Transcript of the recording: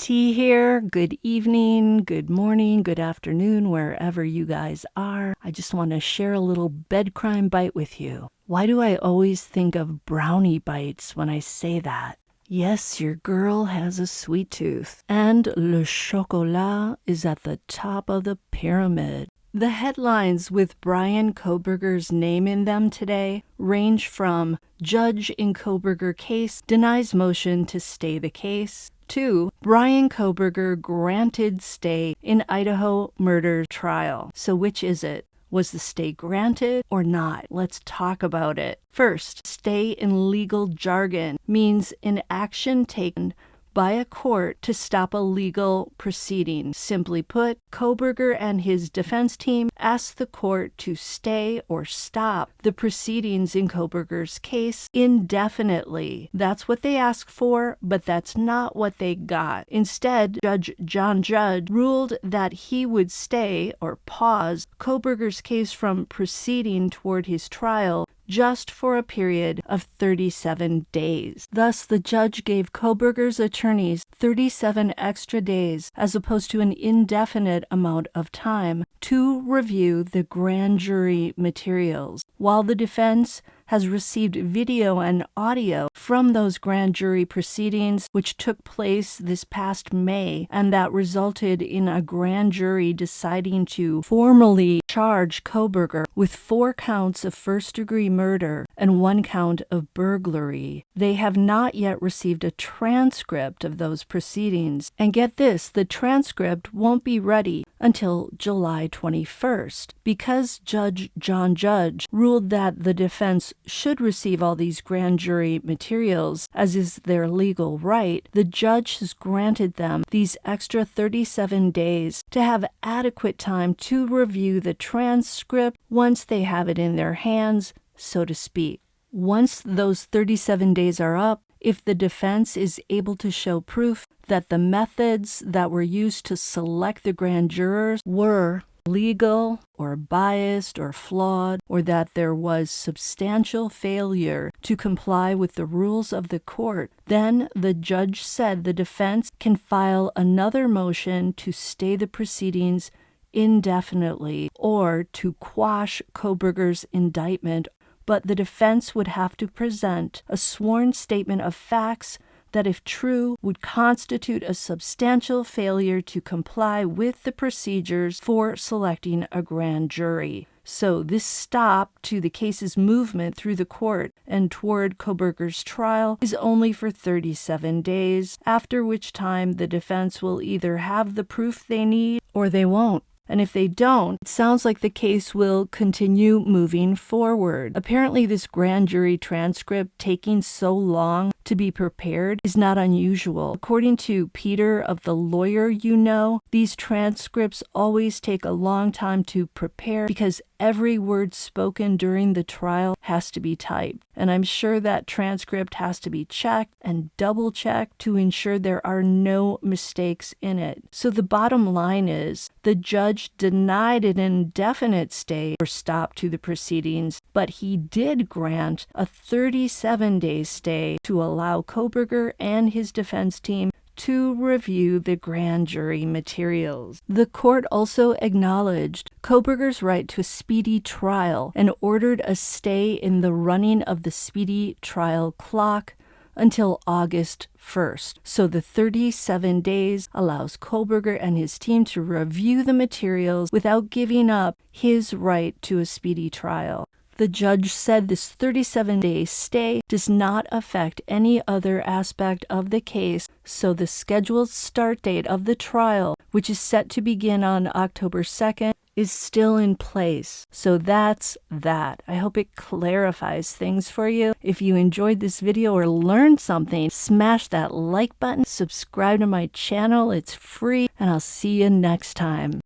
T here. Good evening, good morning, good afternoon, wherever you guys are. I just want to share a little bed crime bite with you. Why do I always think of brownie bites when I say that? Yes, your girl has a sweet tooth, and le chocolat is at the top of the pyramid. The headlines with Bryan Kohberger's name in them today range from Judge in Kohberger case denies motion to stay the case, to Bryan Kohberger granted stay in Idaho murder trial. So which is it? Was the stay granted or not? Let's talk about it. First, stay in legal jargon means an action taken by a court to stop a legal proceeding. Simply put, Kohberger and his defense team asked the court to stay or stop the proceedings in Kohberger's case indefinitely. That's what they asked for, but that's not what they got. Instead, Judge John Judge ruled that he would stay or pause Kohberger's case from proceeding toward his trial just for a period of 37 days. Thus, the judge gave Kohberger's attorneys 37 extra days, as opposed to an indefinite amount of time, to review the grand jury materials. While the defense has received video and audio from those grand jury proceedings, which took place this past May, and that resulted in a grand jury deciding to formally charge Kohberger with 4 counts of first-degree murder and 1 count of burglary. They have not yet received a transcript of those proceedings. And get this, the transcript won't be ready until July 21st. Because Judge John Judge ruled that the defense should receive all these grand jury materials, as is their legal right, the judge has granted them these extra 37 days to have adequate time to review the transcript once they have it in their hands, so to speak. Once those 37 days are up, if the defense is able to show proof that the methods that were used to select the grand jurors were legal or biased or flawed, or that there was substantial failure to comply with the rules of the court, then the judge said the defense can file another motion to stay the proceedings indefinitely or to quash Kohberger's indictment, but the defense would have to present a sworn statement of facts that, if true, would constitute a substantial failure to comply with the procedures for selecting a grand jury. So this stop to the case's movement through the court and toward Kohberger's trial is only for 37 days, after which time the defense will either have the proof they need or they won't. And if they don't, it sounds like the case will continue moving forward. Apparently, this grand jury transcript taking so long to be prepared is not unusual. According to Peter of The Lawyer You Know, these transcripts always take a long time to prepare because every word spoken during the trial has to be typed. And I'm sure that transcript has to be checked and double-checked to ensure there are no mistakes in it. So the bottom line is, the judge denied an indefinite stay or stop to the proceedings, but he did grant a 37-day stay to allow Kohberger and his defense team to review the grand jury materials. The court also acknowledged Kohberger's right to a speedy trial and ordered a stay in the running of the speedy trial clock until August 1st. So the 37 days allows Kohberger and his team to review the materials without giving up his right to a speedy trial. The judge said this 37-day stay does not affect any other aspect of the case, so the scheduled start date of the trial, which is set to begin on October 2nd, is still in place. So that's that. I hope it clarifies things for you. If you enjoyed this video or learned something, smash that like button, subscribe to my channel, it's free, and I'll see you next time.